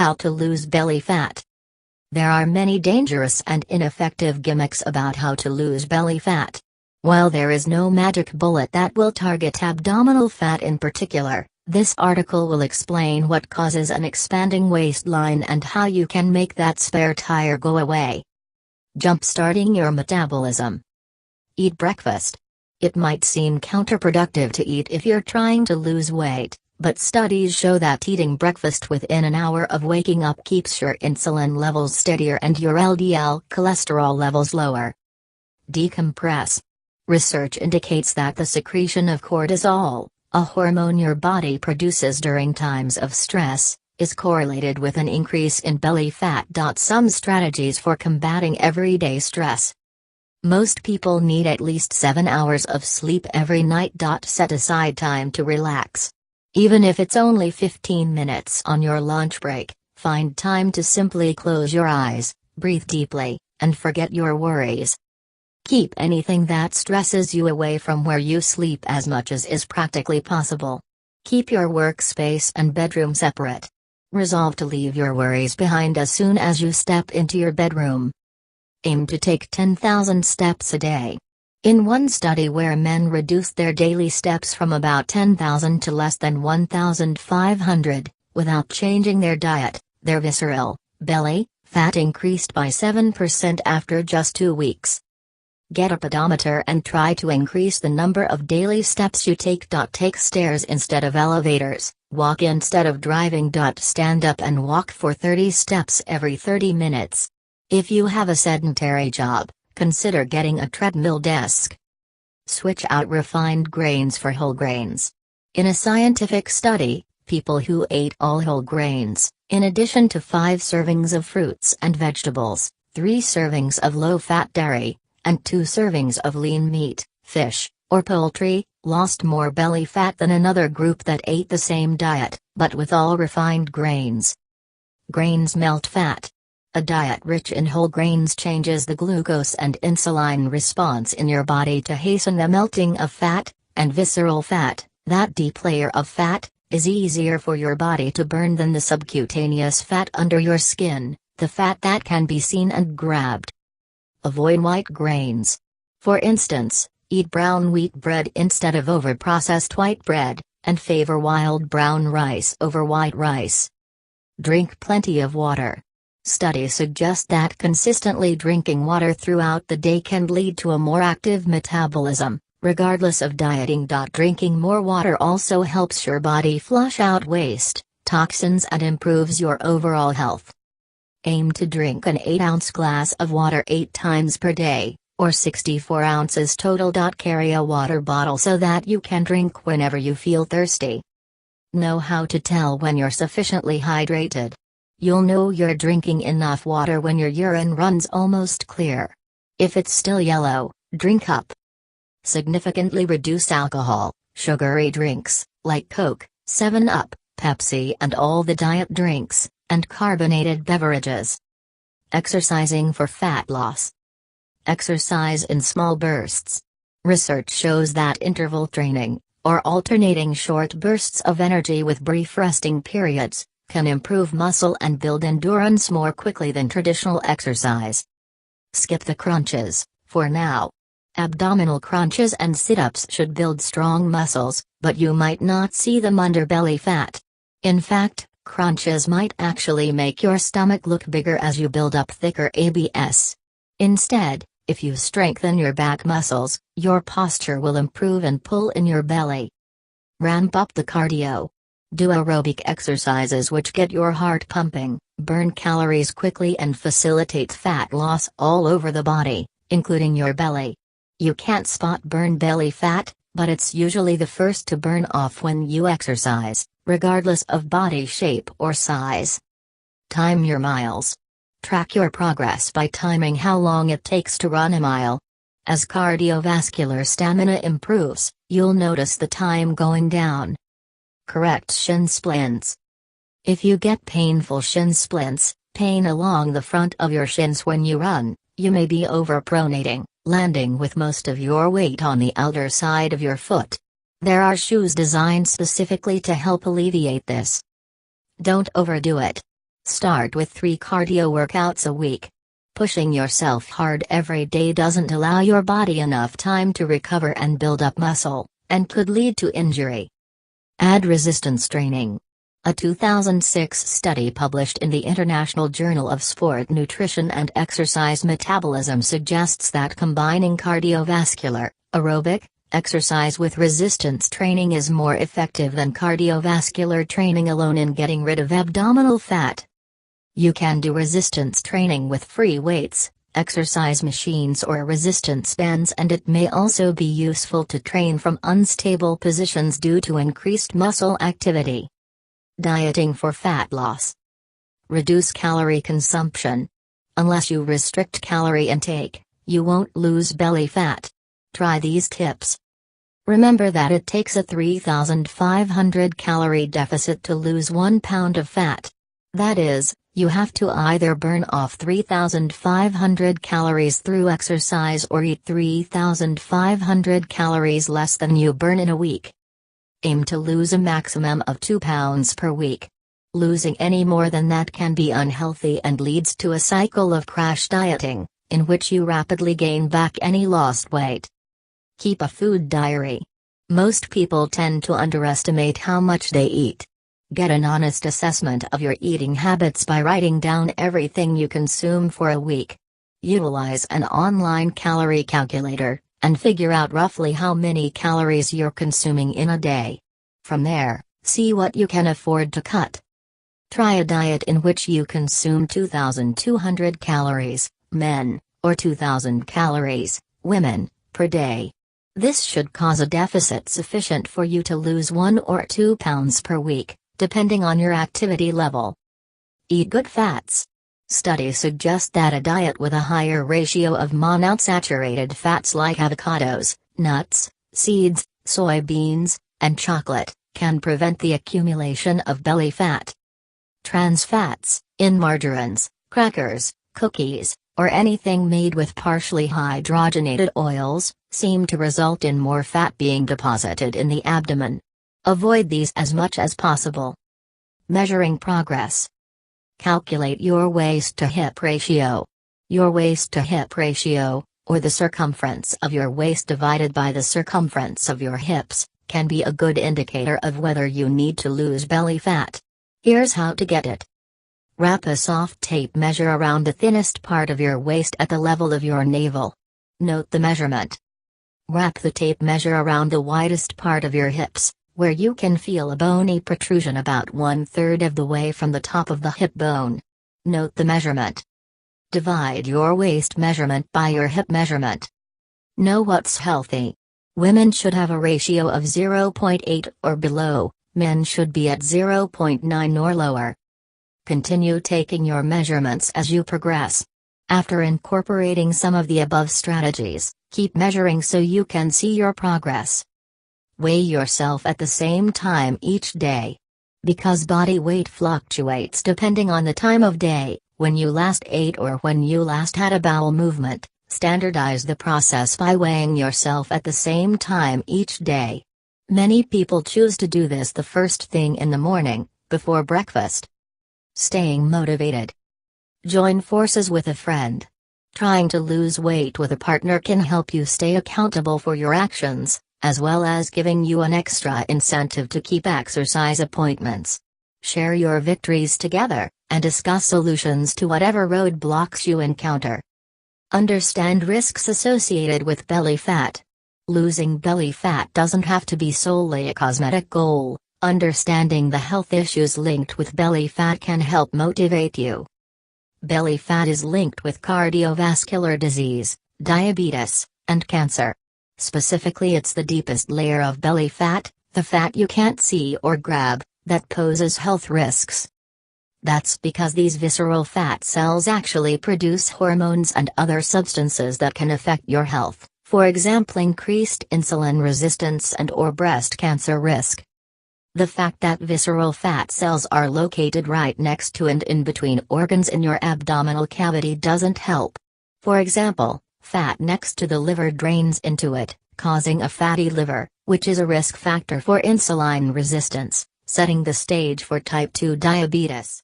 How to lose belly fat. There are many dangerous and ineffective gimmicks about how to lose belly fat. While there is no magic bullet that will target abdominal fat in particular, this article will explain what causes an expanding waistline and how you can make that spare tire go away. Jump-starting your metabolism. Eat breakfast. It might seem counterproductive to eat if you're trying to lose weight, but studies show that eating breakfast within an hour of waking up keeps your insulin levels steadier and your LDL cholesterol levels lower. Decompress. Research indicates that the secretion of cortisol, a hormone your body produces during times of stress, is correlated with an increase in belly fat. Some strategies for combating everyday stress. Most people need at least 7 hours of sleep every night. Set aside time to relax. Even if it's only 15 minutes on your lunch break, find time to simply close your eyes, breathe deeply, and forget your worries. Keep anything that stresses you away from where you sleep as much as is practically possible. Keep your workspace and bedroom separate. Resolve to leave your worries behind as soon as you step into your bedroom. Aim to take 10,000 steps a day. In one study where men reduced their daily steps from about 10,000 to less than 1,500, without changing their diet, their visceral, belly, fat increased by 7% after just 2 weeks. Get a pedometer and try to increase the number of daily steps you take. Take stairs instead of elevators, walk instead of driving. Stand up and walk for 30 steps every 30 minutes. If you have a sedentary job, consider getting a treadmill desk. Switch out refined grains for whole grains. In a scientific study, people who ate all whole grains, in addition to 5 servings of fruits and vegetables, 3 servings of low-fat dairy, and 2 servings of lean meat, fish, or poultry, lost more belly fat than another group that ate the same diet, but with all refined grains. Grains melt fat. A diet rich in whole grains changes the glucose and insulin response in your body to hasten the melting of fat, and visceral fat, that deep layer of fat, is easier for your body to burn than the subcutaneous fat under your skin, the fat that can be seen and grabbed. Avoid white grains. For instance, eat brown wheat bread instead of overprocessed white bread, and favor wild brown rice over white rice. Drink plenty of water. Studies suggest that consistently drinking water throughout the day can lead to a more active metabolism, regardless of dieting. Drinking more water also helps your body flush out waste, toxins, and improves your overall health. Aim to drink an 8-ounce glass of water 8 times per day, or 64 ounces total. Carry a water bottle so that you can drink whenever you feel thirsty. Know how to tell when you're sufficiently hydrated. You'll know you're drinking enough water when your urine runs almost clear. If it's still yellow, drink up. Significantly reduce alcohol, sugary drinks, like Coke, 7-Up, Pepsi, and all the diet drinks, and carbonated beverages. Exercising for fat loss. Exercise in small bursts. Research shows that interval training, or alternating short bursts of energy with brief resting periods, can improve muscle and build endurance more quickly than traditional exercise. Skip the crunches, for now. Abdominal crunches and sit-ups should build strong muscles, but you might not see them under belly fat. In fact, crunches might actually make your stomach look bigger as you build up thicker abs. Instead, if you strengthen your back muscles, your posture will improve and pull in your belly. Ramp up the cardio. Do aerobic exercises which get your heart pumping, burn calories quickly, and facilitate fat loss all over the body, including your belly. You can't spot burn belly fat, but it's usually the first to burn off when you exercise, regardless of body shape or size. Time your miles. Track your progress by timing how long it takes to run a mile. As cardiovascular stamina improves, you'll notice the time going down. Correct shin splints. If you get painful shin splints, pain along the front of your shins when you run, you may be overpronating, landing with most of your weight on the outer side of your foot. There are shoes designed specifically to help alleviate this. Don't overdo it. Start with 3 cardio workouts a week. Pushing yourself hard every day doesn't allow your body enough time to recover and build up muscle, and could lead to injury. Add resistance training. A 2006 study published in the International Journal of Sport Nutrition and Exercise Metabolism suggests that combining cardiovascular, aerobic, exercise with resistance training is more effective than cardiovascular training alone in getting rid of abdominal fat. You can do resistance training with free weights, exercise machines or resistance bands, and it may also be useful to train from unstable positions due to increased muscle activity. Dieting for fat loss. Reduce calorie consumption. Unless you restrict calorie intake, you won't lose belly fat. Try these tips. Remember that it takes a 3,500 calorie deficit to lose 1 pound of fat. That is, you have to either burn off 3,500 calories through exercise or eat 3,500 calories less than you burn in a week. Aim to lose a maximum of 2 pounds per week. Losing any more than that can be unhealthy and leads to a cycle of crash dieting, in which you rapidly gain back any lost weight. Keep a food diary. Most people tend to underestimate how much they eat. Get an honest assessment of your eating habits by writing down everything you consume for a week. Utilize an online calorie calculator, and figure out roughly how many calories you're consuming in a day. From there, see what you can afford to cut. Try a diet in which you consume 2,200 calories, men, or 2,000 calories, women, per day. This should cause a deficit sufficient for you to lose 1 or 2 pounds per week, depending on your activity level. Eat good fats. Studies suggest that a diet with a higher ratio of monounsaturated fats like avocados, nuts, seeds, soybeans, and chocolate, can prevent the accumulation of belly fat. Trans fats, in margarines, crackers, cookies, or anything made with partially hydrogenated oils, seem to result in more fat being deposited in the abdomen. Avoid these as much as possible. Measuring progress. Calculate your waist-to-hip ratio. Your waist-to-hip ratio, or the circumference of your waist divided by the circumference of your hips, can be a good indicator of whether you need to lose belly fat. Here's how to get it. Wrap a soft tape measure around the thinnest part of your waist at the level of your navel. Note the measurement. Wrap the tape measure around the widest part of your hips, where you can feel a bony protrusion about 1/3 of the way from the top of the hip bone. Note the measurement. Divide your waist measurement by your hip measurement. Know what's healthy. Women should have a ratio of 0.8 or below, men should be at 0.9 or lower. Continue taking your measurements as you progress. After incorporating some of the above strategies, keep measuring so you can see your progress. Weigh yourself at the same time each day. Because body weight fluctuates depending on the time of day, when you last ate or when you last had a bowel movement, standardize the process by weighing yourself at the same time each day. Many people choose to do this the first thing in the morning, before breakfast. Staying motivated. Join forces with a friend. Trying to lose weight with a partner can help you stay accountable for your actions, as well as giving you an extra incentive to keep exercise appointments. Share your victories together, and discuss solutions to whatever roadblocks you encounter. Understand risks associated with belly fat. Losing belly fat doesn't have to be solely a cosmetic goal. Understanding the health issues linked with belly fat can help motivate you. Belly fat is linked with cardiovascular disease, diabetes, and cancer. Specifically, it's the deepest layer of belly fat, the fat you can't see or grab, that poses health risks. That's because these visceral fat cells actually produce hormones and other substances that can affect your health, for example increased insulin resistance and/or breast cancer risk. The fact that visceral fat cells are located right next to and in between organs in your abdominal cavity doesn't help. For example, fat next to the liver drains into it, causing a fatty liver, which is a risk factor for insulin resistance, setting the stage for type 2 diabetes.